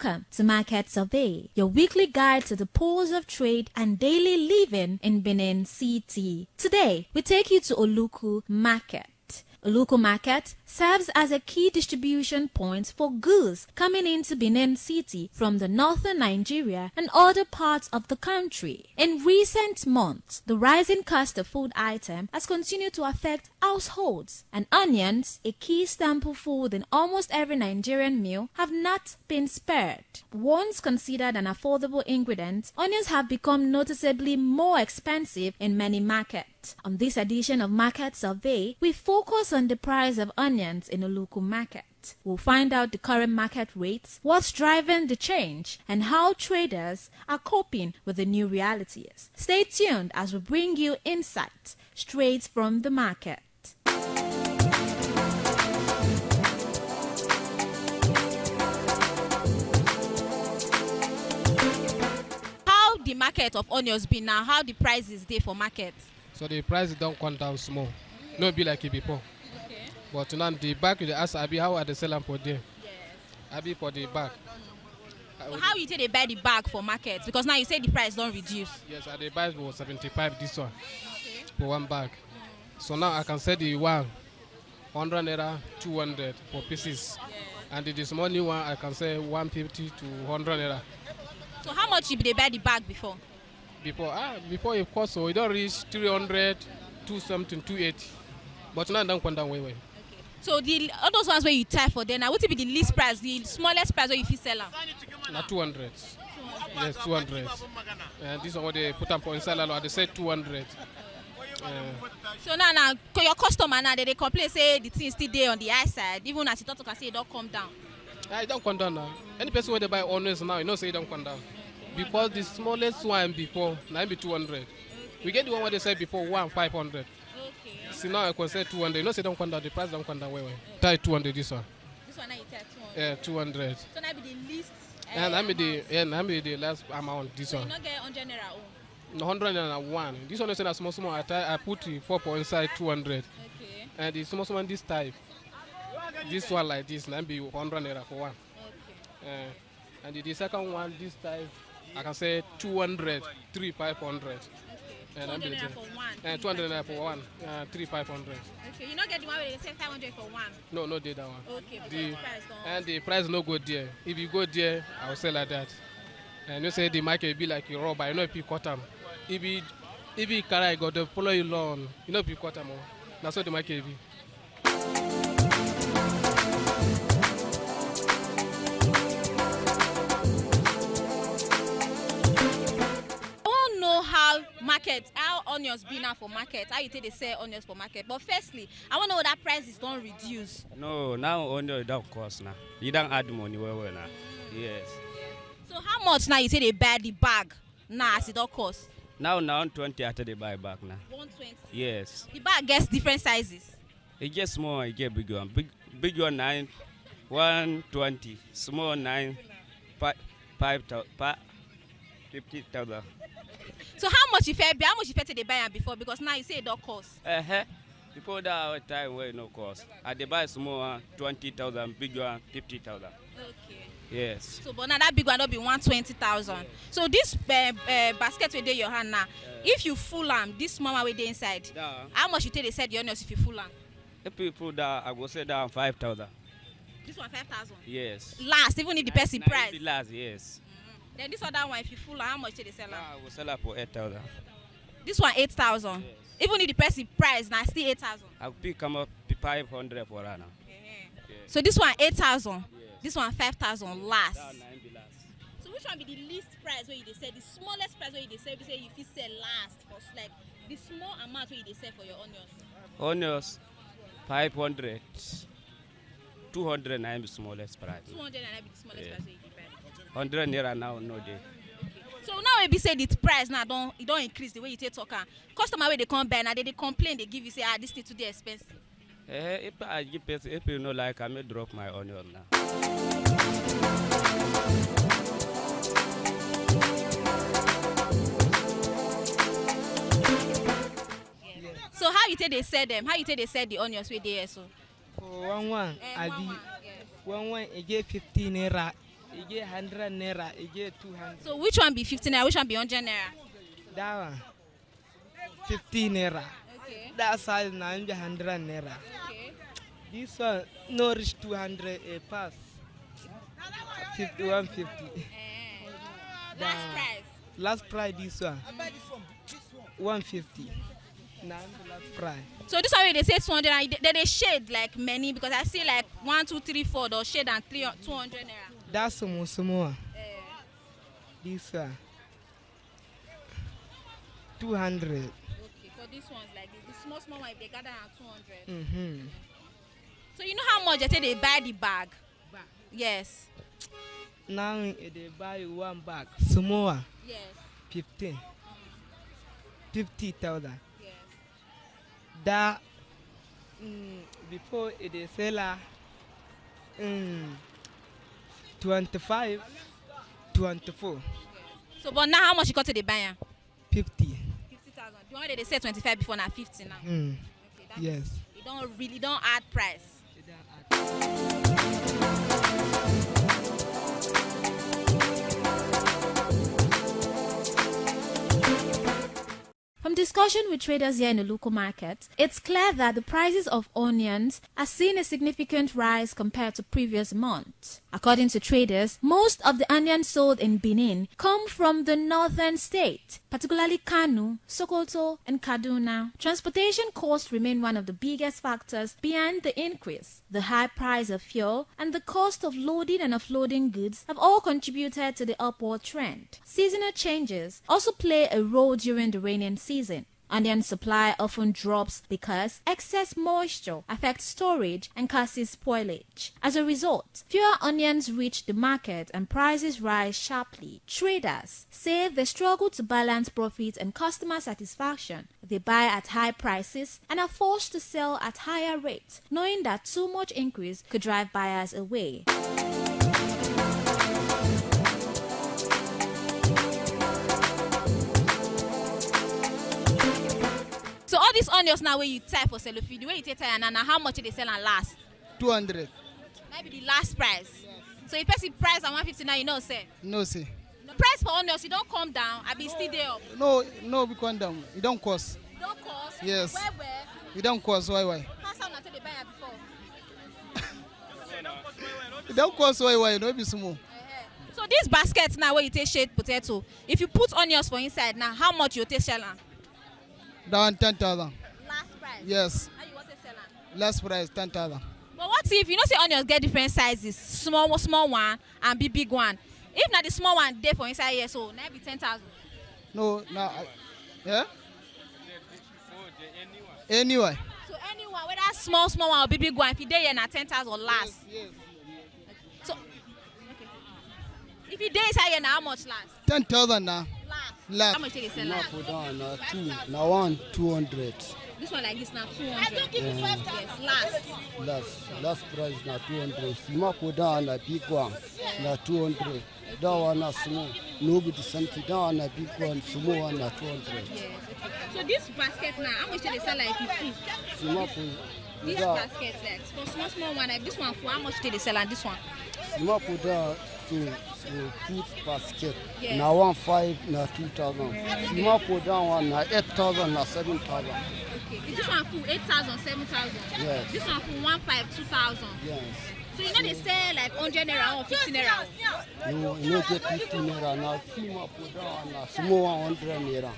Welcome to Market Survey, your weekly guide to the pulse of trade and daily living in Benin City. Today, we take you to Oluku Market. Oluku Market serves as a key distribution point for goods coming into Benin City from the northern Nigeria and other parts of the country. In recent months, the rising cost of food items has continued to affect households, and onions, a key staple food in almost every Nigerian meal, have not been spared. Once considered an affordable ingredient, onions have become noticeably more expensive in many markets. On this edition of Market Survey, we focus on the price of onions in Oluku Market. We'll find out the current market rates, what's driving the change, and how traders are coping with the new realities. Stay tuned as we bring you insights straight from the market. How the market of onions be now? How the price is there for market? So the price don't come down small. No be like it before. Okay. But now the bag you ask Abi how are they selling for there? Yes. Abi for the bag. So how you take they buy the bag for market? Because now you say the price don't reduce. Yes, the price was 75 this one Okay. for one bag. So now I can sell the one 100 naira, 200 for pieces. Yes. And the small new one I can sell 150 to 100 naira. So how much you they buy the bag before? Before it cost so it don't reach 300, 280. But now it don't come down way. Okay. So all those ones where you tie for them now, what will be the least price, the smallest price where you feel sell them? Now 200. Yes, 200. And this one what they put up for inside they say 200. So now your customer now they complain say the thing still there on the high side, even as you talk to say it don't come down. It don't come down now. Any person where they buy onions now, you know say it don't come down. Because the smallest one before now be 200. Okay. We get the one where they said before 500. Okay. See now I can say 200. You know say don't come down. The price don't come down way. Tie 200 this one. This one now you tie 200. Yeah, 200. So now be the least. And I be the last amount this so one. You not get 100 naira own. 101. This one is a small. I put the 4 point inside 200. Okay. And the small one this type. This one like this. Now be 100 naira for one. Okay. And the second one this type. I can say 200, 500. Okay. And 200 naira for one. 200 naira for one, 500. Okay, you not get the one where they say 500 for one. No, did that one. Okay, but The, the price don't. and the price no go there. If you go there, I will sell like that. And you say the market be like a rubber. You know if you cut them. If you carry go to follow you long. You know if you cut them. That's what the market be. How onions be now for market? How you take they sell onions for market? But firstly, I want to know that prices don't reduce. No, now onion don't cost now. You don't add money well now. Yes. So how much now you say they buy the bag now as it don't cost? Now 20 after they buy back now. 120. Yes. The bag gets different sizes. It gets small, it get big one. Big one 120. Small 50,000. So how much you pay? How much you pay they buy them before? Because now you say it don't cost. Before that time where no cost. They buy small one 20,000, big one 50,000. Okay. Yes. So but now that big one will be 120,000. So this basket with your hand now, if you full them, this small one with the inside, how much you take they said the onions if you full them? If people that I will say down 5,000. This one 5,000. Yes. Last, even if the person price. The last, yes. Then this other one, if you full, how much did they sell? I will sell it for 8,000. This one 8,000. Yes. Even if the person price now still 8,000. I'll pick come up 500 for her now. Yes. So this one 8,000. Yes. This one 5,000 last. Last. So which one be the least price where you they sell? The smallest price where you they sell? You say if you sell last for like the small amount where you they sell for your onions. Onions 500. 200 naira the smallest price. 200 naira be the smallest price where you they buy. 100 naira now no day. So now we be say the price now don't increase the way you take talk. Customer where they come buy now they complain, they give you say this thing too expensive. If you know like I may drop my onion now. So how you take they sell them? How you take they sell the onions with there so? For one, I be one it get 15 naira It get 100 naira. It get 200. So which one be 50 naira? Which one be 100 naira? That one, 50 naira. Okay. That size now 100 naira. Okay. This one no reach 200 a pass. 150. Last price. Last price this one. 150. Now the last price. So this one they say 200 and they shade like many because I see like 1, 2, 3, 4 they'll shade and 200 naira. That's some. This one. 200. Okay, for this one's like this. The small one if they gather at 200. So you know how much they buy the bag? Yes. Now they buy one bag. Small. Yes. 15. 50,000. Yes. That before they sell 25, 24, So but now how much you got to the buyer? 50. 50,000. The one that they said 25 before now 50 now. Okay, that's Yes. it don't add price. From discussion with traders here in the local market, it's clear that the prices of onions are seeing a significant rise compared to previous months. According to traders, most of the onions sold in Benin come from the northern state, particularly Kano, Sokoto, and Kaduna. Transportation costs remain one of the biggest factors behind the increase. The high price of fuel and the cost of loading and offloading goods have all contributed to the upward trend. Seasonal changes also play a role during the rainy season. Onion supply often drops because excess moisture affects storage and causes spoilage. As a result, fewer onions reach the market and prices rise sharply. Traders say they struggle to balance profit and customer satisfaction. They buy at high prices and are forced to sell at higher rates, knowing that too much increase could drive buyers away. So all these onions now where you tie for cellophane, the way you take tie and how much they sell and last? 200. Maybe the last price. So if person price at 150 now, you know say. No, see. The price for onions, you don't come down, I be still there up. No, we come down. It don't cost. You don't cost? Yes. Where? It don't cost. Why? How sound I they buy it before? It don't cost. Why? No, be small. So this basket now where you take shade potato, if you put onions for inside now, how much you take sell am? Down 10,000. Last price? Yes. How you want to sell am? Last price 10,000. But what if you know say onions get different sizes, small one and big one. If not the small one there for inside here, so now be 10,000. No, yeah. Anyway. So anyone, whether small one or big one, if you there here na 10,000 or last. Yes. So okay. If you there inside here na how much last? 10,000 now. Last. How much they sell last? Put down now 200. This one like this now 200. Yes, Last price now 200. Sima put down a big one now 200. That one na small. Nobody sent it down a big one, small one na 200. Yes. Okay. So this basket now, how much they sell like 50? Sima put This basket like for small one like this one for how much they sell and this one? Sima put down to put basket. Yes. Now 1,500 na 2,000. Sima put down one na 8,000 na 7,000. Okay. Is this one for 8,000, 7,000? Yes. This one for 1,500, 2,000. Yes. So you know they sell like 100 naira or 50 naira. No, you no get 50 naira now. Sima put down na small 100 naira.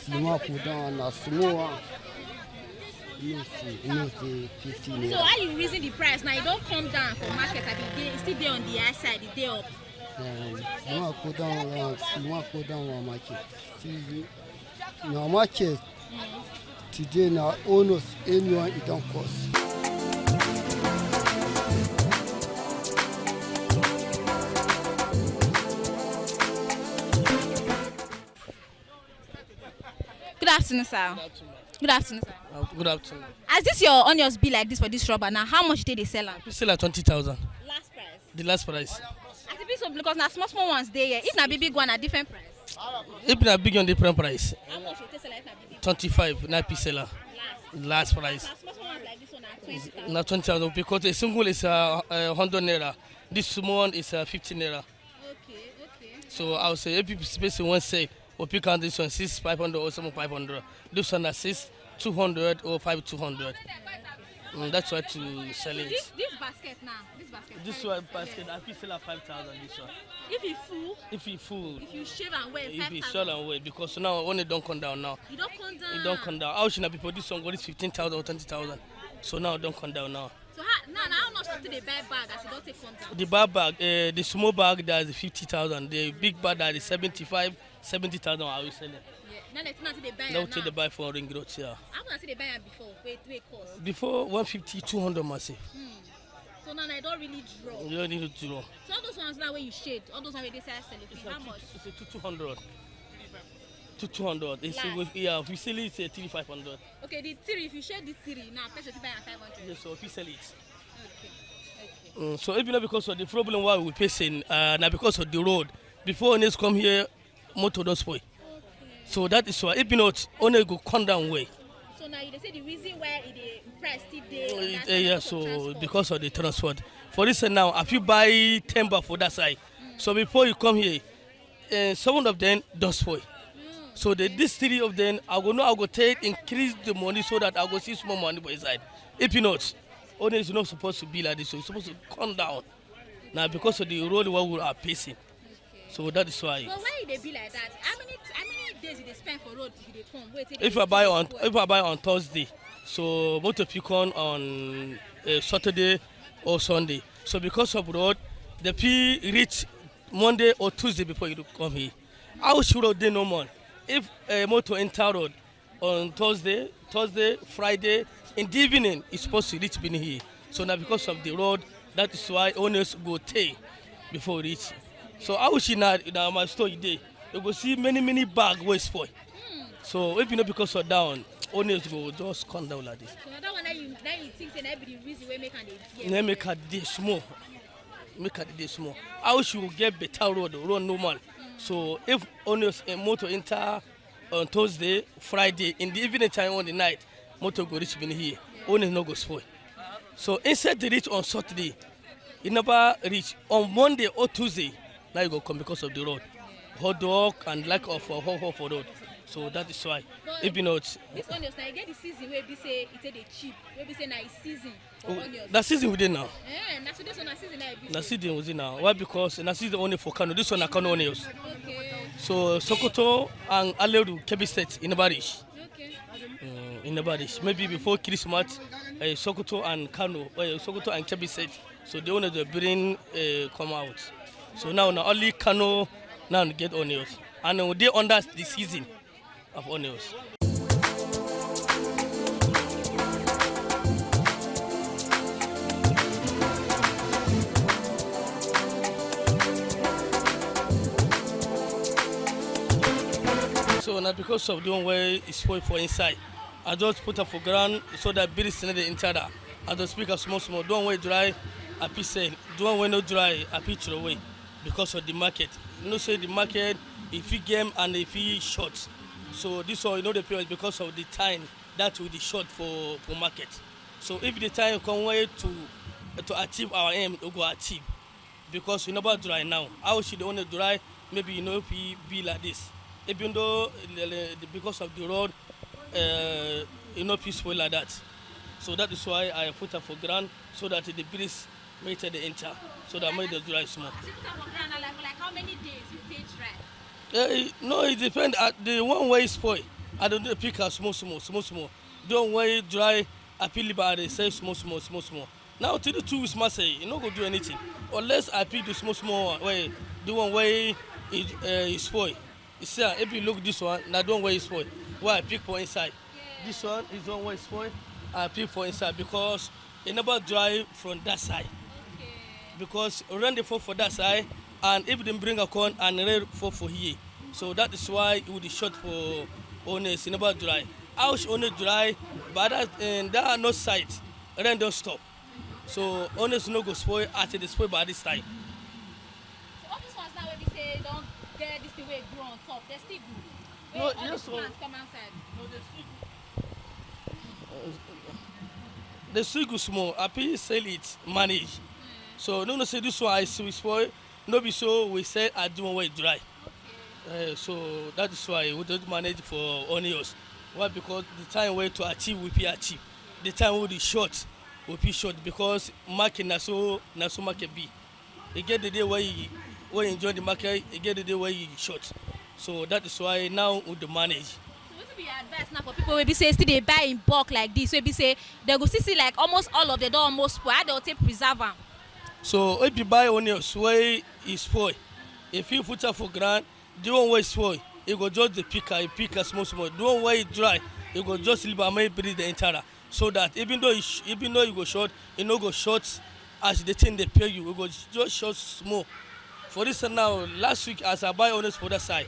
Sima put down na small one. You see 50 naira. So how you raising the price now? You don't come down for market. I mean, it's still there on the high side, it's there up. Sima put down one market. See, now market today now almost anyone it don't cost. Good afternoon, sir. Good afternoon, sir. Good afternoon. As this your onions be like this for this rubber now, how much did they sell them? We sell at 20,000. Last price. The last price. As it be so because now small ones there. If na big one a different price. If na big on different price. How much you take sell if na big? 25, na piece seller. Last price. Small one ones like this one are 20,000. Now 20,000 because a single is 100 naira. This small one is 50 naira. Okay. So I would say if people space one say, or pick on this one 6,500 or 7,500. This one is 6,200 or 5,200. That's why to sell it. This basket now, This one basket, I feel sell at 5,000. This one. If you full, If you shave and wear, if you 5,000. shell and wear, because now when it don't come down now. You don't come down. It don't come down. How should I before this one got this 15,000 or 20,000? So now it don't come down now. So how much do they buy bag as you don't take come down? The bar bag, the small bag that is 50,000. The big bag that is 70,000. I will sell it. Yeah. Now they buy Now now. take the buy for ring road here. How much they buy am before? Wait cost. Before 150, 200 massive. So now I don't really draw. You don't need to draw. So all those ones now where you shade, all those ones where they sell it, how much? It's a 200. 200. It's Last. yeah, if we sell it, it's a 3,500. Okay, the theory, if you share this theory, now person to buy at 500. Yes, so if we sell it. Okay. So even because of the problem why we facing, now because of the road, before owners come here, motor don't spoil. So that is why if not, owners go come down way. So now they say the reason why the price still there. Yeah, so because of the transport. For instance now, if you buy timber for that side, so before you come here, some of them don't spoil. So this 3 of them, I go take increase the money so that I go see small money for inside. If you not, owners is not supposed to be like this, so it's supposed to come down. Now because of the road what we are facing. So that is why. But why they be like that? How many days did they spend for road if they come? Wait, If I buy on Thursday, so motor pick on Saturday or Sunday. So because of road, the fee reach Monday or Tuesday before you come here. How should they no more? If a motor enter road on Thursday, Friday, in the evening, it's supposed to reach Benin here. So now because of the road, that is why owners go take before reach. So I wish in my store today, you go see many bag waste for. So if you know because of down, owners go just come down like this. So that one you think say that be the reason why make They make a day small. I wish you will get better road normal. So if owners a motor enter on Thursday, Friday, in the evening time on the night, motor go reach Benin here. Owners no go spoil. So instead they reach on Saturday, it never reach on Monday or Tuesday. Now you go come because of the road, hot dog and lack of hot for road. So that is why. But if you know it, this onions now you get the season where we say it's a cheap, where we say now it's season for onions. that season within now. Now so this one is season now. That season within now. Why? Because that season only for Kano. This one are Kano onions. Okay. So Sokoto and Aleru, Kebbi State in the Barish. Okay. In the Barish. Maybe before Christmas, Sokoto and Kano, Sokoto and Kebbi State. So the owners bring come out. So now only Kano now get onions, and they under the season of onions. So now because of the one way it's spoiled for inside, I just put up for ground so that bees in the inside. I just pick a small. Don't way dry, I pick sale. Don't way no dry, I pick throw away. Because of the market. You know, say the market, if you game and if you short. So this one, you know, the period because of the time that will be short for market. So if the time come way to achieve our aim, we go achieve. Because you know about dry now. How should the only dry? Maybe you know be like this. Even though because of the road, you know, peaceful like that. So that is why I put up for ground so that the breeze make the enter. So that made the dry small. Like how many days you take dry? No, it depends. The one way is spoil. I don't pick a small. The one way dry, I feel about it, say small. Now till the 2 weeks must say, you not go do anything. Unless I pick the small way, the one way is spoil. You see, if you look this one, now the one way is spoil. Why I pick for inside? Yeah. This one is one way spoil. I pick for inside because it never dry from that side. Because run the fall for that side, and if they bring a corn and rain fall for here, so that is why it will be short for owners. Never dry. House only dry, but there are no sites. Rain don't stop, so owners no go spoil after they spoil by this time. So all these ones now when we say don't get this thing way grow on top, they still good. No, all yes, these plants come outside. No, they still. The sweet go small. I pay sell it manage. So no say this one I see spoil. No be so we say I do want dry. So that is why we don't manage for onions. Why? Because the time way to achieve we be achieve. The time we be short we be short because market na so market be. You get the day where you enjoy the market. You get the day where you short. So that is why now we the manage. So what will be your advice now for people who be say still they buy in bulk like this? So be say they go see like almost all of them don't almost spoil. How they'll take preserve them? So if you buy onions where is spoil, if you put up for ground, the one way spoil, you go just the picker small. The one way dry, you go just leave and maybe breathe the entire. So that even though you go short, you no go short as the thing they pay you, go just short small. For this now, last week as I buy onions for that side,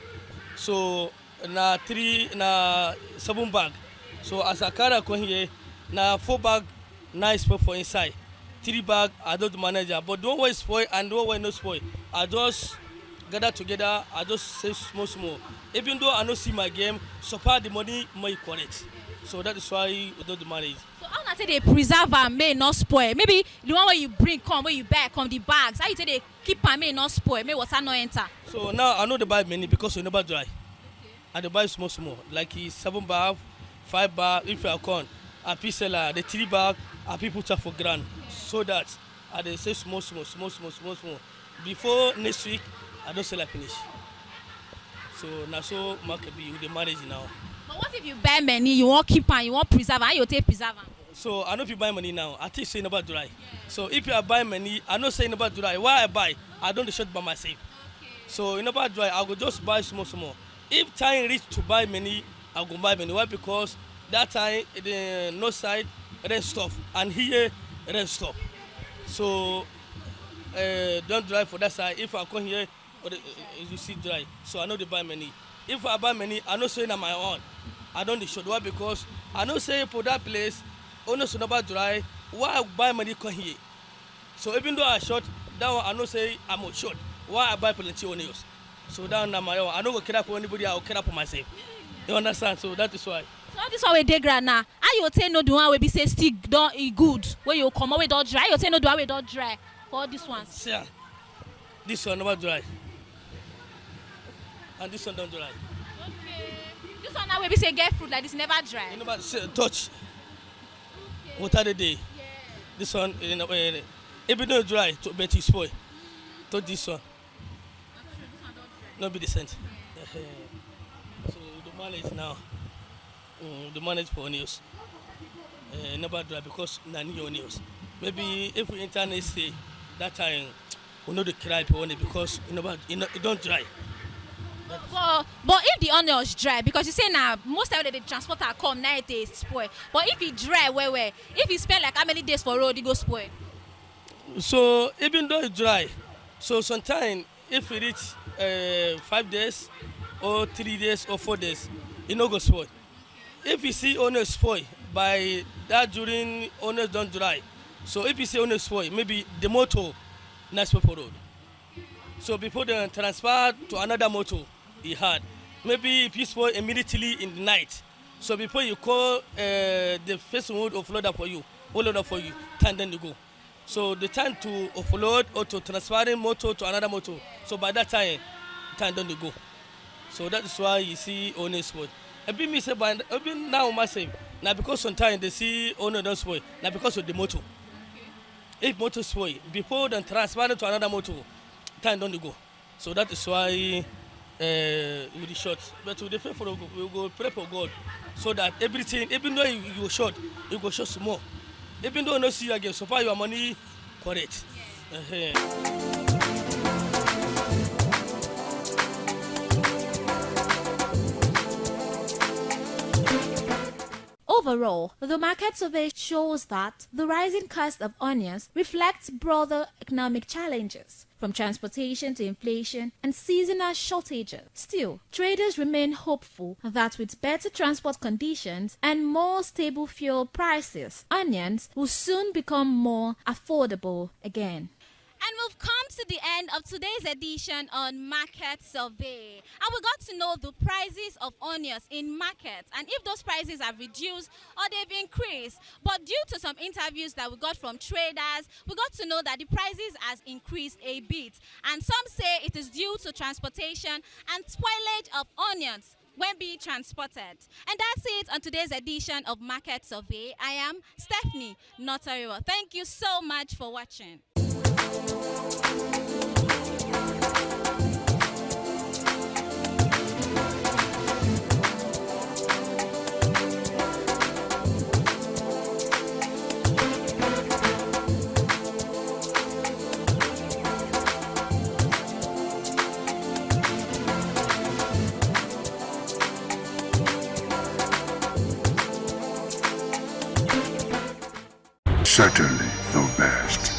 so na 7 bag. So as I carry come here, na 4 bag nice for inside. 3 bag I don't manage, but don't way spoil and don't way no spoil. I just gather together, I just save small. Even though I don't see my game, supply the money may correct. So that is why we don't manage. So how na say they preserve and may not spoil? Maybe the one where you bring come, where you buy come the bags. How you say they keep and may not spoil, may water not enter? So now I know they buy many because we never dry. And they buy small. Like 7 bag, 5 bag, if you are corn, a piece seller, the 3 bag, a people put up for grand. So that they say small. Before next week, I don't sell a finish. So now so market be with the manage now. But what if you buy many, you want keep and you want preserve, and you take preserve? So I know if you buy money now, I think saying about dry. Yeah. So if you are buying money, I'm not saying about dry. Why I buy? I don't short by myself. Okay. So in about dry, I will just buy small. If time reach to buy many, I go buy many. Why? Because that time the north side then stop and here then stop. So don't drive for that side. If I come here, you see dry. So I know they buy many. If I buy many, I know saying on my own. I don't short. Why? Because I know say for that place, only so about dry. Why I buy many come here? So even though I short, that one I know say I'm not short. Why I buy plenty onions? So down now my own. I don't go care for anybody. I will care for myself. You understand? So that is why. So this one we dey ground now. How you say no the one we be say stick don't e good? Where you come away don't dry? You say no the one we don't dry for this one. Yeah. This one never dry. And this one don't dry. Okay. This one now we be say get fruit like this never dry. You never touch. Okay. Water the day. Yeah. This one if it don't dry, to bet it spoil. Touch this one. Not be decent. Yeah. So the manage now. The manage for onions. Never dry because na new onions. Maybe if we internet say that time we know the cry for onions because it don't dry. But if the onions dry, because you say now most time the transporter come now it spoil. But if it dry where if it spend like how many days for road it go spoil. So even though it dry, so sometimes if it reach 5 days or 3 days or 4 days, it no go spoil. If you see onions spoil by that during onions don't dry, so if you see onions spoil, maybe the motor not spoil for road. So before they transfer to another motor, he had maybe if you spoil immediately in the night. So before you call the first one to offload for you, time then you go. So the time to offload or to transferring motor to another motor. So by that time then you go. So that is why you see onions spoil. I be me say, but now myself. Now because sometimes they see onion don't spoil. Now because of the motor. Okay. If motor spoil, before then transfer to another motor, time don't you go. So that is why with the short. But with the faith for God, we go pray for God, so that everything, even though you go short, you go short small. Even though you no see you again, so far your money correct. Overall, the market survey shows that the rising cost of onions reflects broader economic challenges, from transportation to inflation and seasonal shortages. Still, traders remain hopeful that with better transport conditions and more stable fuel prices, onions will soon become more affordable again. And we've come to the end of today's edition on Market Survey. And we got to know the prices of onions in markets and if those prices have reduced or they've increased. But due to some interviews that we got from traders, we got to know that the prices has increased a bit. And some say it is due to transportation and spoilage of onions when being transported. And that's it on today's edition of Market Survey. I am Stephanie Notariwa. Thank you so much for watching. Certainly the best.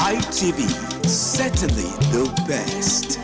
ITV, certainly the best.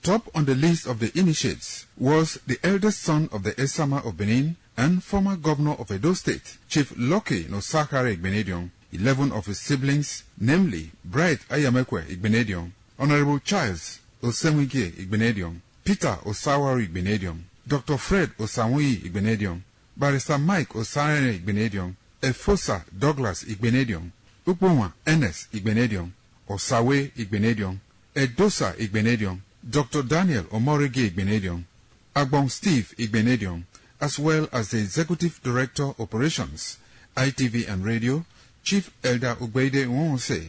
Top on the list of the initiates was the eldest son of the Esama of Benin and former governor of Edo State, Chief Lucky Nosakare Igbenedion. 11 of his siblings, namely Bright Ayamekwe Igbenedion, Honorable Charles Osemwige Igbenedion, Peter Osawari Igbenedion, Dr. Fred Osanwi Igbenedion, Barrister Mike Osarene Igbenedion, Efosa Douglas Igbenedion, Upoma Enes Igbenedion, Osawe Igbenedion, Edosa Igbenedion, Dr. Daniel Omorige Igbenedion, Agbon Steve Igbenedion, as well as the Executive Director Operations, ITV and Radio, Chief Elder Ugbeide Nwonse.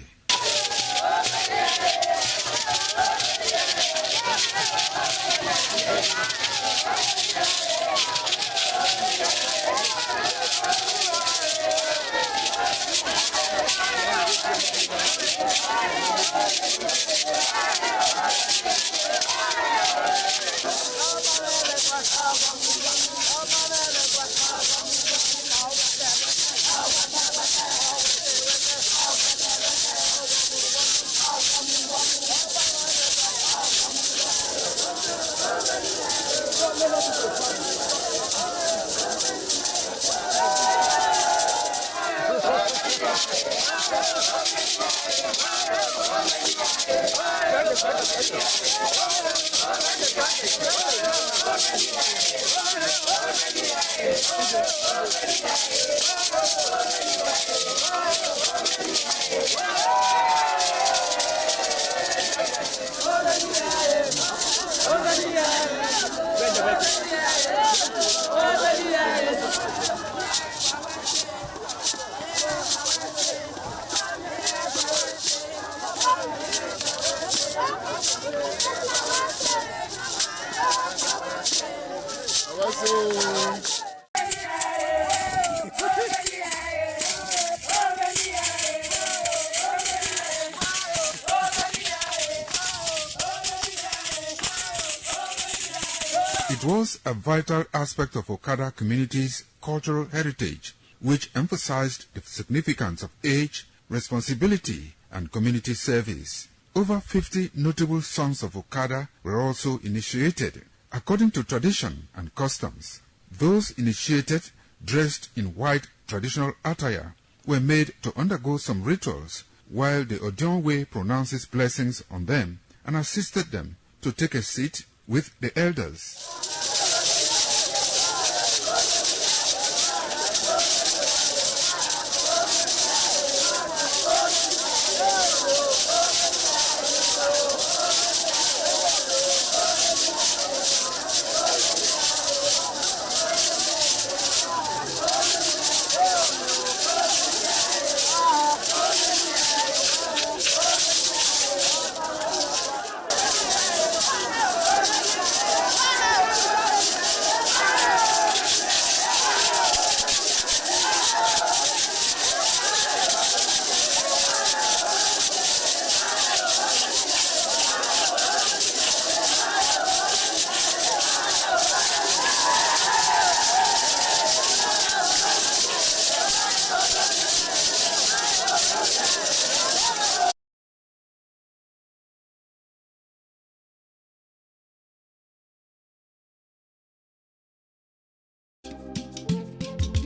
It was a vital aspect of Okada community's cultural heritage, which emphasized the significance of age, responsibility, and community service. Over 50 notable sons of Okada were also initiated. According to tradition and customs, those initiated, dressed in white traditional attire, were made to undergo some rituals, while the Odionwe pronounces blessings on them and assisted them to take a seat with the elders.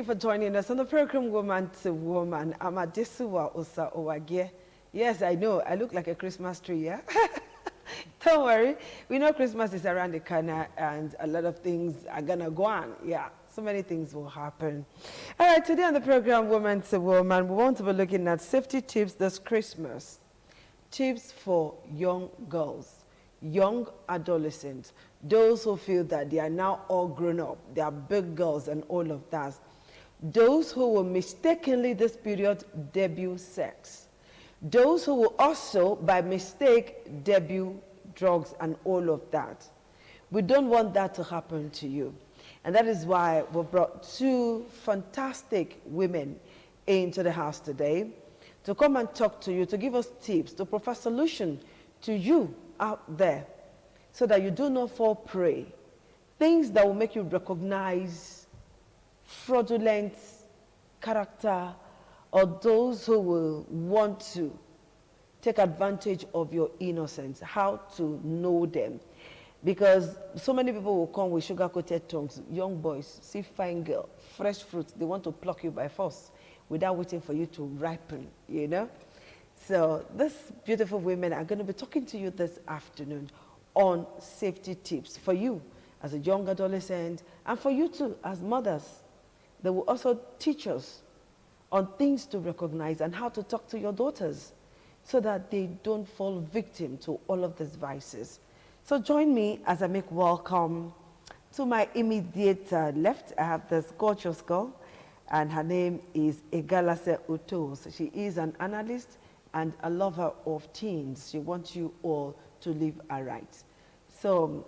For joining us on the program Woman to Woman. I'm Adisuwa Osa Owage. Yes, I know, I look like a Christmas tree, yeah? Don't worry, we know Christmas is around the corner and a lot of things are gonna go on, yeah. So many things will happen. All right, today on the program Woman to Woman, we want to be looking at safety tips this Christmas. Tips for young girls, young adolescents, those who feel that they are now all grown up, they are big girls and all of that. Those who will mistakenly this period debut sex. Those who will also by mistake debut drugs and all of that. We don't want that to happen to you. And that is why we brought two fantastic women into the house today to come and talk to you, to give us tips, to provide solution to you out there so that you do not fall prey. Things that will make you recognize fraudulent character or those who will want to take advantage of your innocence, how to know them. Because so many people will come with sugar-coated tongues, young boys, see fine girl, fresh fruit, they want to pluck you by force without waiting for you to ripen, you know? So these beautiful women are going to be talking to you this afternoon on safety tips for you as a young adolescent and for you too as mothers. They will also teach us on things to recognize and how to talk to your daughters so that they don't fall victim to all of these vices. So join me as I make welcome to my immediate left. I have this gorgeous girl, and her name is Egalase Utos. She is an analyst and a lover of teens. She wants you all to live right. So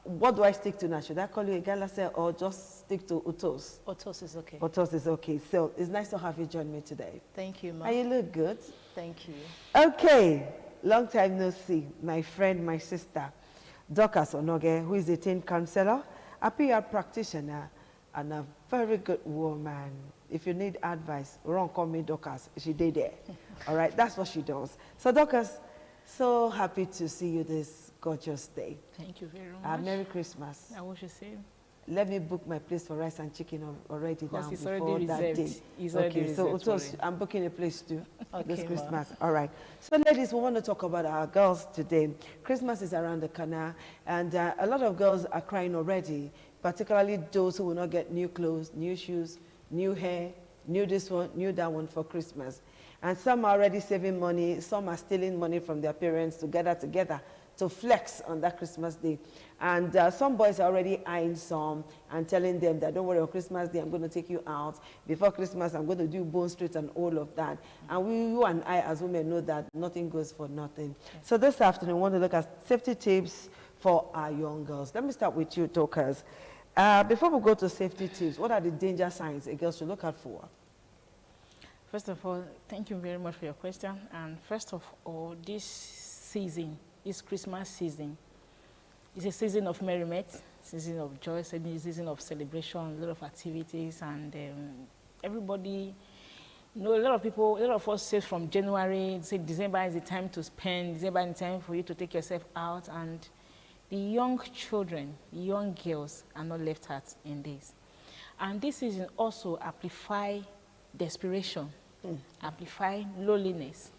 what do I stick to now? Should I call you Egalase or just stick to Utos? Utos is okay. Utos is okay. So it's nice to have you join me today. Thank you, Ma. And you look good. Thank you. Okay. Long time no see. My friend, my sister, Dorcas Onoge, who is a teen counselor, a PR practitioner, and a very good woman. If you need advice, run call me Dorcas. She did there. All right, that's what she does. So Dorcas, so happy to see you this gorgeous day. Thank you very much. Merry Christmas. I wish you same. Let me book my place for rice and chicken already now it's before already that reserved. day. It's okay, so reserved I'm booking a place too this Okay, Christmas. All right. So ladies, we want to talk about our girls today. Christmas is around the corner, and a lot of girls are crying already, particularly those who will not get new clothes, new shoes, new hair, new this one, new that one for Christmas. And some are already saving money, some are stealing money from their parents to gather together to flex on that Christmas day. And some boys are already eyeing some and telling them that don't worry, on Christmas day I'm going to take you out. Before Christmas I'm going to do Bone Street and all of that. And you and I as women know that nothing goes for nothing. Yes. So this afternoon we want to look at safety tips for our young girls. Let me start with you, Dorcas. Before we go to safety tips, what are the danger signs a girl should look out for? First of all, thank you very much for your question. And first of all, this season, this Christmas season, it's a season of merriment, season of joy, a season of celebration, a lot of activities, and everybody, you know, a lot of us say from January, say December is the time to spend, December is the time for you to take yourself out, and the young children, the young girls are not left out in this. And this season also amplify desperation, amplify loneliness,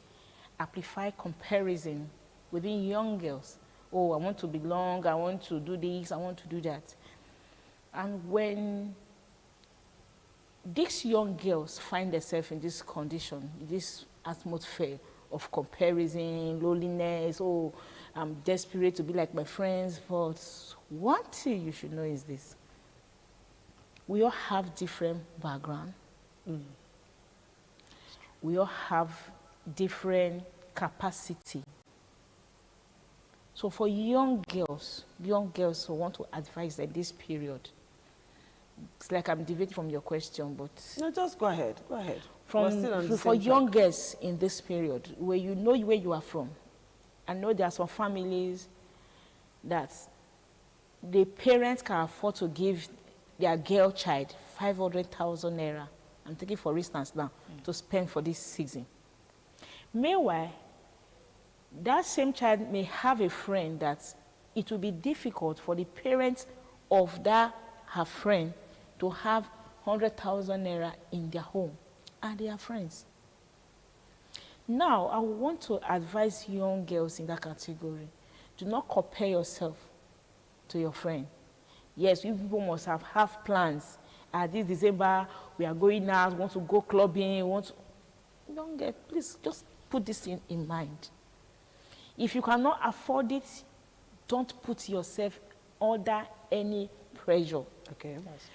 amplify comparison within young girls. Oh, I want to belong, I want to do this, I want to do that. And when these young girls find themselves in this condition, this atmosphere of comparison, loneliness, oh, I'm desperate to be like my friends, but one thing you should know is this. We all have different background. We all have different capacity. So for young girls who want to advise at this period, it's like I'm deviating from your question, but... No, just go ahead, go ahead. For young girls in this period, where you know where you are from, I know there are some families that the parents can afford to give their girl child 500,000 naira. I'm taking for instance now, to spend for this season. Meanwhile, that same child may have a friend that it will be difficult for the parents of that her friend to have 100,000 naira in their home, and they are friends. Now, I want to advise young girls in that category, do not compare yourself to your friend. Yes, you people must have plans. This December, we are going out, want to go clubbing, don't get, please just put this in mind. If you cannot afford it, don't put yourself under any pressure. Okay. That's true.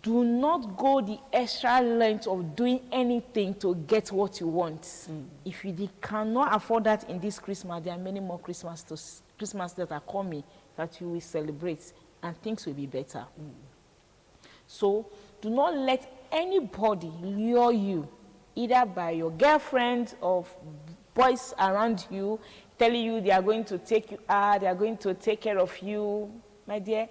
Do not go the extra length of doing anything to get what you want. If you cannot afford that in this Christmas, there are many more Christmas that are coming that you will celebrate and things will be better. So do not let anybody lure you, either by your girlfriend or boys around you, telling you they are going to take you out, they are going to take care of you. My dear,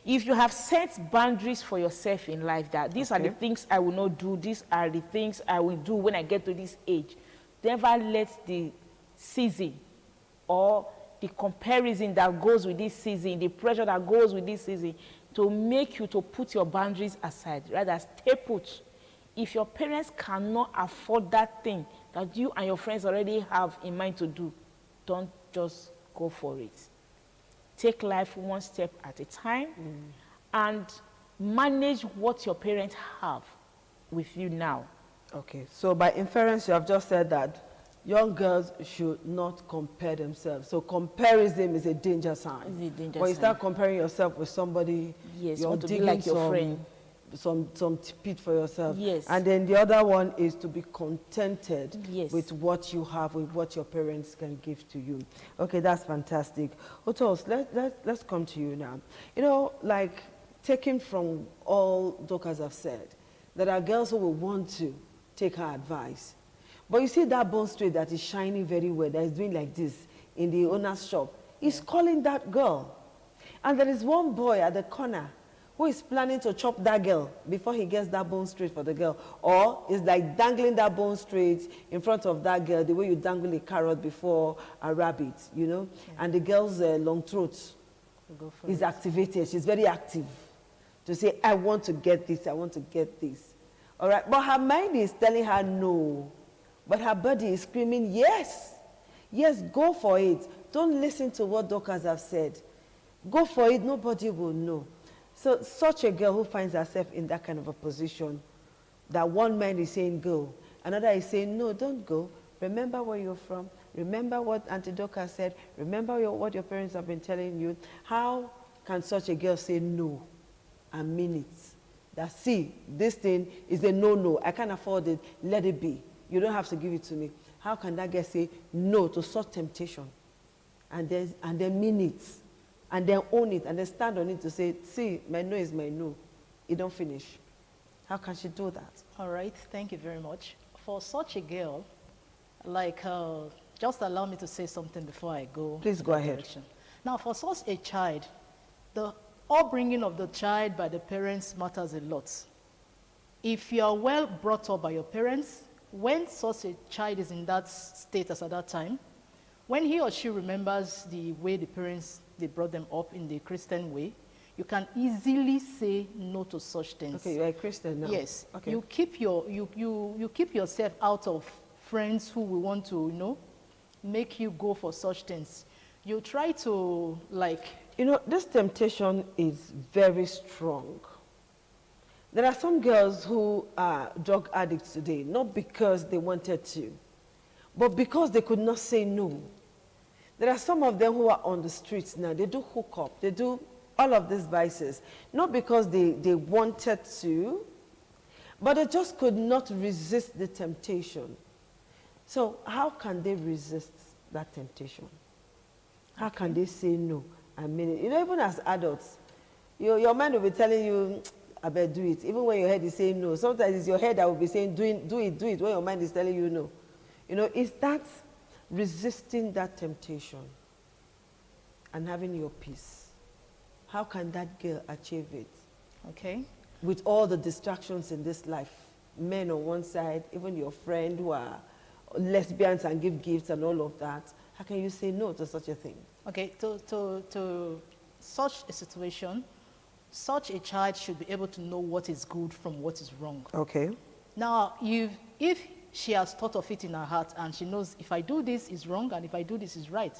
if you have set boundaries for yourself in life, that these are the things I will not do, these are the things I will do when I get to this age, never let the season or the comparison that goes with this season, the pressure that goes with this season, to make you to put your boundaries aside. Rather, stay put. If your parents cannot afford that thing that you and your friends already have in mind to do, don't just go for it. Take life one step at a time and manage what your parents have with you now. Okay, so by inference, you have just said that young girls should not compare themselves. So comparison is a danger sign. It's a danger when you sign. start comparing yourself with somebody, Yes, you're want to be digging like your friend. some pit for yourself. Yes. And then the other one is to be contented Yes. with what you have, with what your parents can give to you. Okay, that's fantastic. Otos, let's come to you now. You know, like taking from all Dorcas have said, there are girls who will want to take her advice. But you see that bone straight that is shining very well, that is doing like this in the owner's shop, he's calling that girl. And there is one boy at the corner who is planning to chop that girl before he gets that bone straight for the girl. Or is like dangling that bone straight in front of that girl, the way you dangle a carrot before a rabbit, you know? Yeah. And the girl's long throat is activated. She's very active to say, I want to get this, I want to get this. All right, but her mind is telling her no. But her body is screaming, yes, yes, go for it. Don't listen to what doctors have said. Go for it, nobody will know. So such a girl who finds herself in that kind of a position, that one man is saying go, another is saying no, don't go. Remember where you're from. Remember what Auntie Dorcas said. Remember what your parents have been telling you. How can such a girl say no and mean it? That, see, this thing is a no-no. I can't afford it. Let it be. You don't have to give it to me. How can that girl say no to such temptation and then mean it, and then own it, and then stand on it to say, see, my no is my no. It don't finish. How can she do that? All right, thank you very much. For such a girl, like, just allow me to say something before I go. Please go ahead. Direction. Now, for such a child, the upbringing of the child by the parents matters a lot. If you are well brought up by your parents, when such a child is in that status at that time, when he or she remembers the way the parents, they brought them up in the Christian way, you can easily say no to such things. Okay, you're a Christian now. Yes. Okay. You keep you keep yourself out of friends who will want to, you know, make you go for such things. You try to, like... You know, this temptation is very strong. There are some girls who are drug addicts today, not because they wanted to, but because they could not say no. There are some of them who are on the streets now. They do hook up. They do all of these vices, not because they wanted to, but they just could not resist the temptation. So how can they resist that temptation? How can they say no? I mean, you know, even as adults, your mind will be telling you, I better do it. Even when your head is saying no. Sometimes it's your head that will be saying, do it, when your mind is telling you no. You know, it's that resisting that temptation and having your peace. How can that girl achieve it? Okay. With all the distractions in this life. Men on one side, even your friend who are lesbians and give gifts and all of that. How can you say no to such a thing? Okay, to such a situation, such a child should be able to know what is good from what is wrong. Okay. Now, if she has thought of it in her heart and she knows if I do this is wrong and if I do this is right,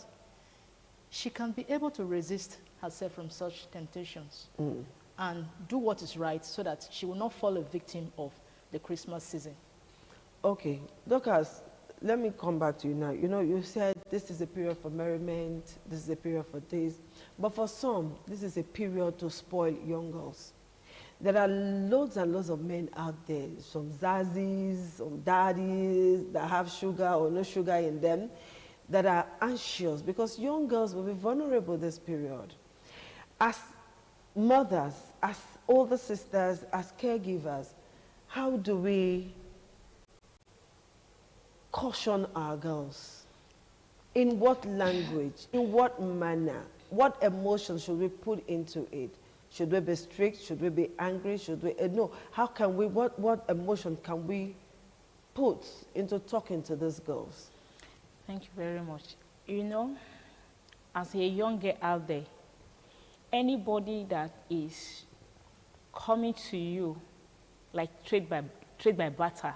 she can be able to resist herself from such temptations and do what is right so that she will not fall a victim of the Christmas season. Okay. Dorcas, let me come back to you now. You know, you said this is a period for merriment, this is a period for this. But for some, this is a period to spoil young girls. There are loads and loads of men out there, some zazzies, some daddies that have sugar or no sugar in them, that are anxious because young girls will be vulnerable this period. As mothers, as older sisters, as caregivers, how do we caution our girls? In what language? In what manner? What emotions should we put into it? Should we be strict? Should we be angry? Should we no? How can we? What emotion can we put into talking to these girls? Thank you very much. You know, as a young girl out there, anybody that is coming to you like trade by barter,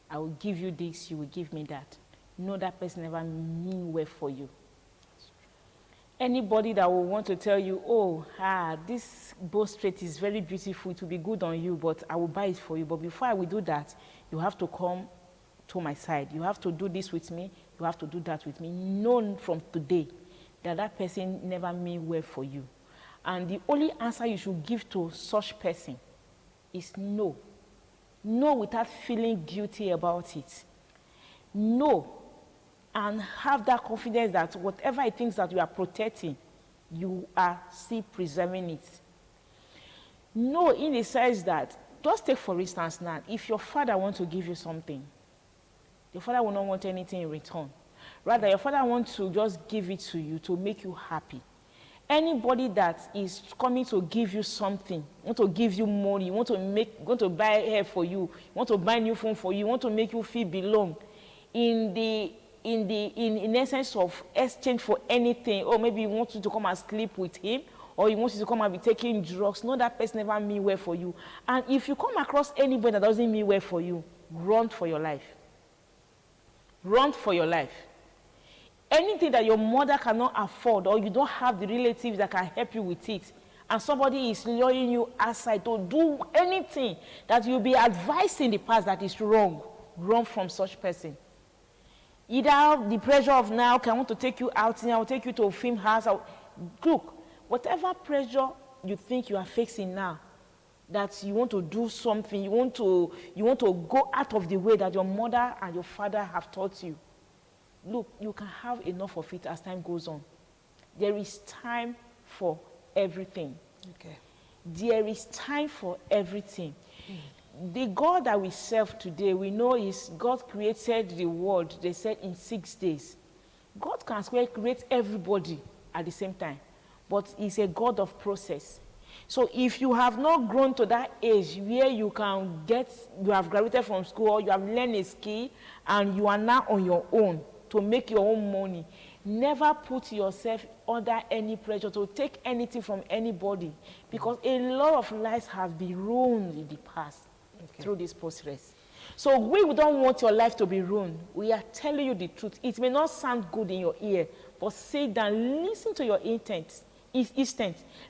I will give you this, you will give me that. No, that person never mean well for you. Anybody that will want to tell you, oh, this bow straight is very beautiful, it will be good on you, but I will buy it for you. But before I will do that, you have to come to my side. You have to do this with me. You have to do that with me. Know from today that that person never mean well for you. And the only answer you should give to such person is no. No without feeling guilty about it. No. And have that confidence that whatever it thinks that you are protecting, you are still preserving it. No, in the sense that, just take for instance now, if your father wants to give you something, your father will not want anything in return. Rather, your father wants to just give it to you to make you happy. Anybody that is coming to give you something, want to give you money, want to buy hair for you, want to buy new phone for you, want to make you feel belong, in essence of exchange for anything, or maybe he wants you to come and sleep with him, or he wants you to come and be taking drugs, no, that person never mean well for you. And if you come across anybody that doesn't mean well for you, run for your life. Run for your life. Anything that your mother cannot afford, or you don't have the relatives that can help you with it, and somebody is luring you aside to do anything that you'll be advised in the past that is wrong, run from such person. Either the pressure of now, I want to take you out, I will take you to a film house. Look, whatever pressure you think you are facing now, that you want to do something, you want to go out of the way that your mother and your father have taught you. Look, you can have enough of it as time goes on. There is time for everything. Okay. There is time for everything. The God that we serve today, we know is God created the world, they said, in 6 days. God can create everybody at the same time, but he's a God of process. So if you have not grown to that age where you have graduated from school, or you have learned a skill, and you are now on your own to make your own money, never put yourself under any pressure to take anything from anybody, because a lot of lives have been ruined in the past through this process. So we don't want your life to be ruined. We are telling you the truth. It may not sound good in your ear, but sit down, listen to your instinct.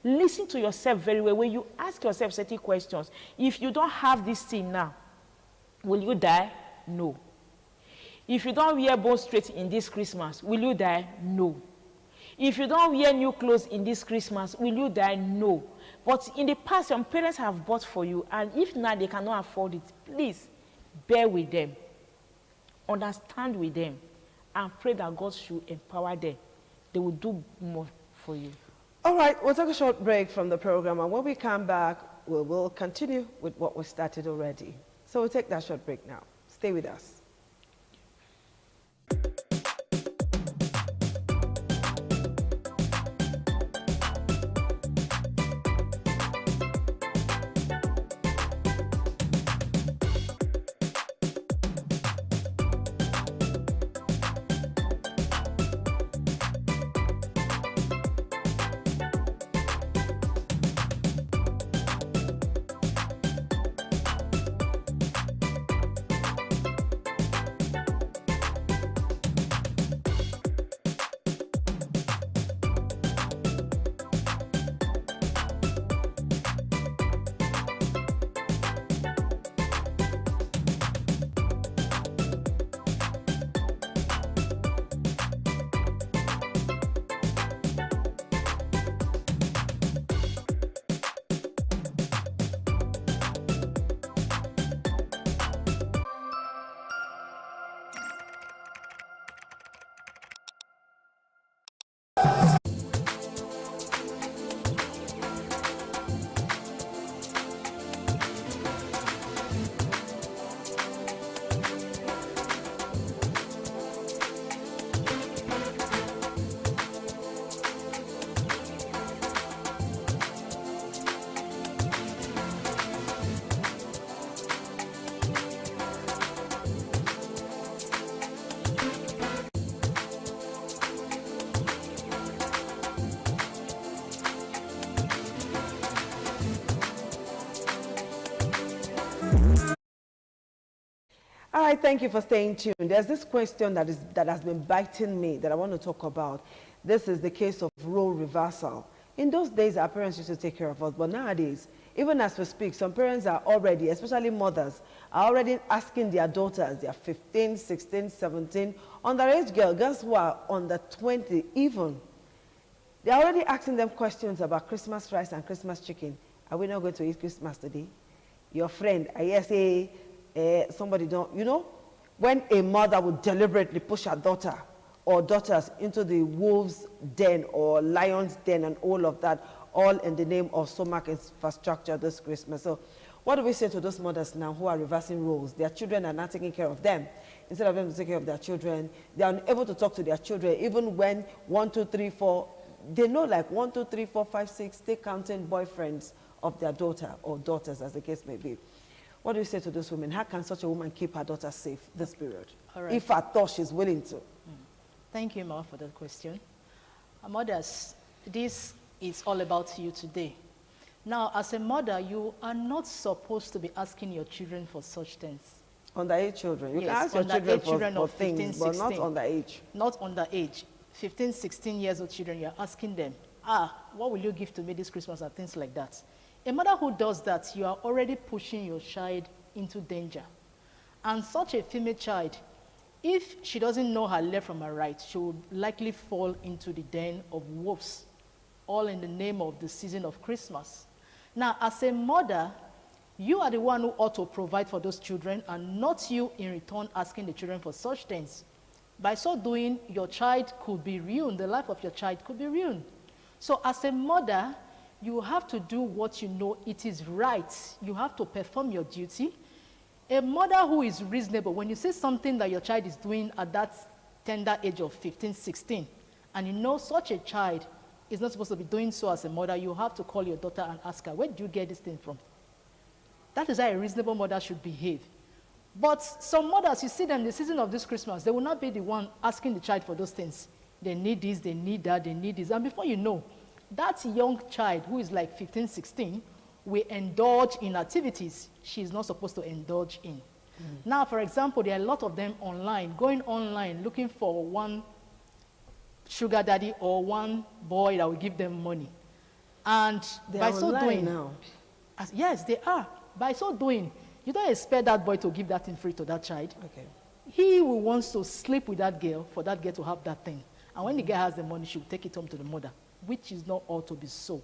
Listen to yourself very well. When you ask yourself certain questions, if you don't have this thing now, will you die? No. If you don't wear bone straight in this Christmas, will you die? No. If you don't wear new clothes in this Christmas, will you die? No. But in the past, your parents have bought for you, and if now they cannot afford it, please bear with them, understand with them, and pray that God should empower them. They will do more for you. All right, we'll take a short break from the program, and when we come back, we will continue with what we started already. So we'll take that short break now. Stay with us. All right, thank you for staying tuned. There's this question that has been biting me that I want to talk about. This is the case of role reversal. In those days, our parents used to take care of us, but nowadays, even as we speak, some parents are already, especially mothers, are already asking their daughters, they are 15, 16, 17, underage girls who are under 20 even. They're already asking them questions about Christmas rice and Christmas chicken. Are we not going to eat Christmas today? Your friend, I hear say, somebody don't, you know, when a mother would deliberately push her daughter or daughters into the wolves' den or lion's den and all of that, all in the name of SOMAC infrastructure this Christmas. So what do we say to those mothers now who are reversing roles? Their children are not taking care of them. Instead of them to take care of their children, they are unable to talk to their children, even when 1, 2, 3, 4, they know like 1, 2, 3, 4, 5, 6, they counting boyfriends of their daughter or daughters, as the case may be. What do you say to those women? How can such a woman keep her daughter safe this period? All right. If at all she's willing to. Thank you, Ma, for that question. Mothers, this is all about you today. Now, as a mother, you are not supposed to be asking your children for such things. Underage children. You can ask your children for things, 15, but not underage. Not underage. 15, 16 years old children, you're asking them, what will you give to me this Christmas and things like that. A mother who does that, you are already pushing your child into danger. And such a female child, if she doesn't know her left from her right, she will likely fall into the den of wolves, all in the name of the season of Christmas. Now, as a mother, you are the one who ought to provide for those children and not you in return asking the children for such things. By so doing, your child could be ruined. The life of your child could be ruined. So as a mother, you have to do what you know it is right. You have to perform your duty. A mother who is reasonable, when you see something that your child is doing at that tender age of 15, 16, and you know such a child is not supposed to be doing so as a mother, you have to call your daughter and ask her, where did you get this thing from? That is how a reasonable mother should behave. But some mothers, you see them in the season of this Christmas, they will not be the one asking the child for those things. They need this, they need that, they need this. And before you know, that young child who is like 15, 16 will indulge in activities she is not supposed to indulge in. Now, for example, there are a lot of them online, going online, looking for one sugar daddy or one boy that will give them money. And by so doing, now. Yes, they are. By so doing, you don't expect that boy to give that thing free to that child. Okay. He will want to sleep with that girl for that girl to have that thing. And when the girl has the money, she will take it home to the mother, which is not ought to be so.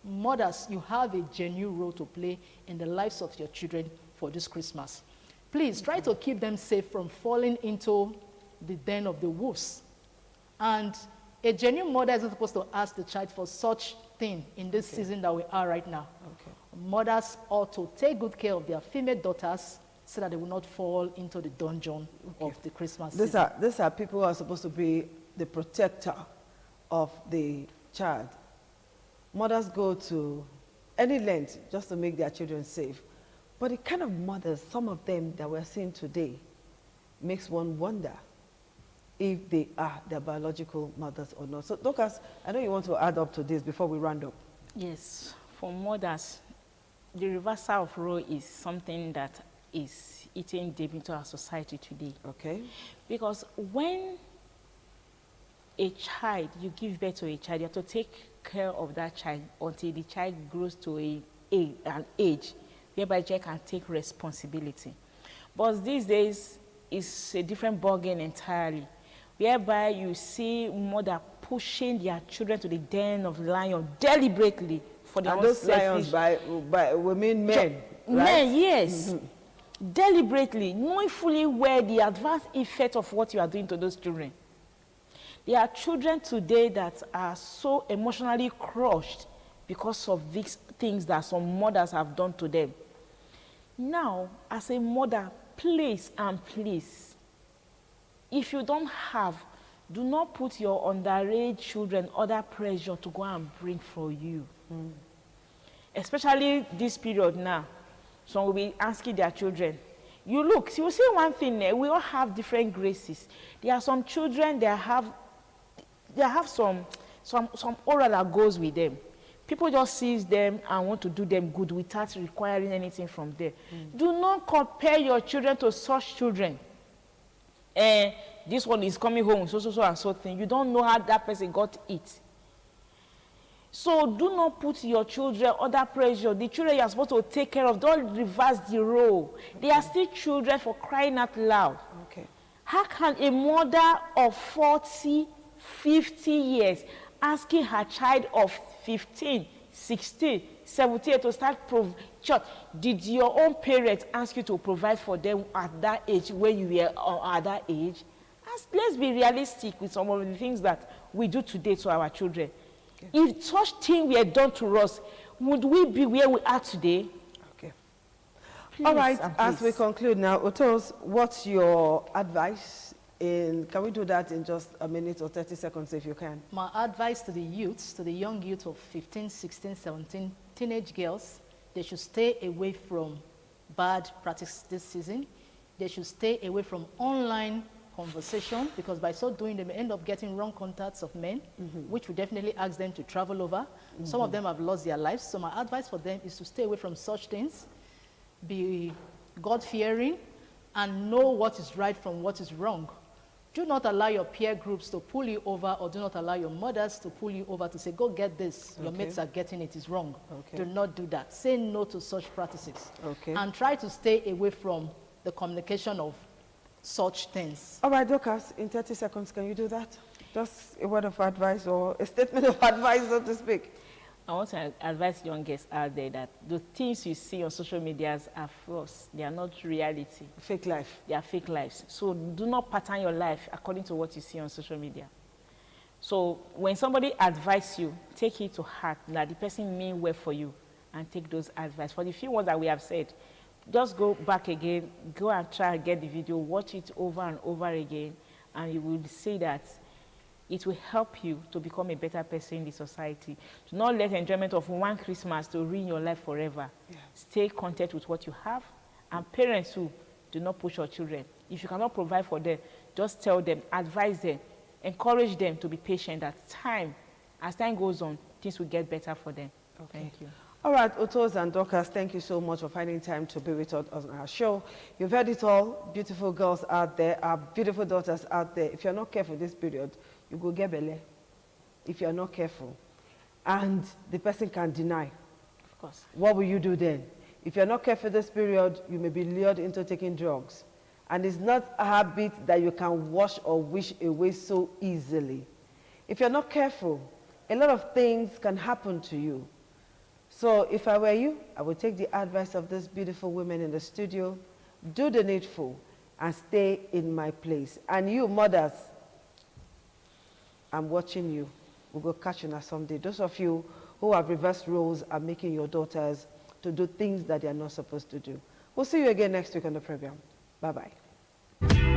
Mothers, you have a genuine role to play in the lives of your children for this Christmas. Please try to keep them safe from falling into the den of the wolves. And a genuine mother isn't supposed to ask the child for such thing in this season that we are right now. Mothers ought to take good care of their female daughters so that they will not fall into the dungeon of the Christmas season. These are people who are supposed to be the protector of the child. Mothers go to any length just to make their children safe. But the kind of mothers, some of them that we're seeing today, makes one wonder if they are their biological mothers or not. So, Dorcas, I know you want to add up to this before we round up. Yes, for mothers, the reversal of role is something that is eating deep into our society today. Okay. Because when a child, you give birth to a child, you have to take care of that child until the child grows to an age whereby the child can take responsibility. But these days, it's a different ballgame entirely, whereby you see mother pushing their children to the den of lion deliberately for their own those lions by women, men, right? Men, yes. Deliberately, knowing fully well the adverse effect of what you are doing to those children. There are children today that are so emotionally crushed because of these things that some mothers have done to them. Now, as a mother, please and please, if you don't have, do not put your underage children under pressure to go and bring for you. Especially this period now. Some will be asking their children. You look, you will see one thing, we all have different graces. There are some children that have some aura that goes with them. People just see them and want to do them good without requiring anything from them. Do not compare your children to such children. This one is coming home, so and so thing. You don't know how that person got it. So do not put your children under pressure. The children you are supposed to take care of, don't reverse the role. They are still children, for crying out loud. Okay. How can a mother of 40, 50 years asking her child of 15, 16, 17 to start did your own parents ask you to provide for them at that age when you were at that age? Let's be realistic with some of the things that we do today to our children. Okay. If such things were done to us, would we be where we are today? Okay. Please, all right, as we conclude now, Otos, what's your advice? Can we do that in just a minute or 30 seconds if you can? My advice to the youths, to the young youth of 15, 16, 17, teenage girls, they should stay away from bad practice this season. They should stay away from online conversation, because by so doing they may end up getting wrong contacts of men, which will definitely ask them to travel over. Some of them have lost their lives. So my advice for them is to stay away from such things, be God-fearing, and know what is right from what is wrong. Do not allow your peer groups to pull you over, or do not allow your mothers to pull you over to say, go get this, your mates are getting it, is wrong. Do not do that. Say no to such practices. And try to stay away from the communication of such things. All right, Dorcas, in 30 seconds, can you do that? Just a word of advice or a statement of advice, so to speak. I want to advise young girls out there that the things you see on social media are false. They are not reality. Fake life. They are fake lives. So do not pattern your life according to what you see on social media. So when somebody advises you, take it to heart that the person mean well for you, and take those advice. For the few ones that we have said, just go back again, go and try and get the video, watch it over and over again, and you will see that it will help you to become a better person in the society. Do not let the enjoyment of one Christmas to ruin your life forever. Yeah. Stay content with what you have. And parents who do not push your children. If you cannot provide for them, just tell them, advise them, encourage them to be patient. As time goes on, things will get better for them. Okay. Thank you. All right, Otos and Dorcas, thank you so much for finding time to be with us on our show. You've heard it all, beautiful girls out there, our beautiful daughters out there. If you're not careful this period, you go get belly. If you're not careful. And the person can deny. Of course. What will you do then? If you're not careful this period, you may be lured into taking drugs. And it's not a habit that you can wash or wish away so easily. If you're not careful, a lot of things can happen to you. So if I were you, I would take the advice of these beautiful women in the studio, do the needful, and stay in my place. And you mothers, I'm watching you. We'll go catch you now someday. Those of you who have reversed roles are making your daughters to do things that they are not supposed to do. We'll see you again next week on the program. Bye-bye.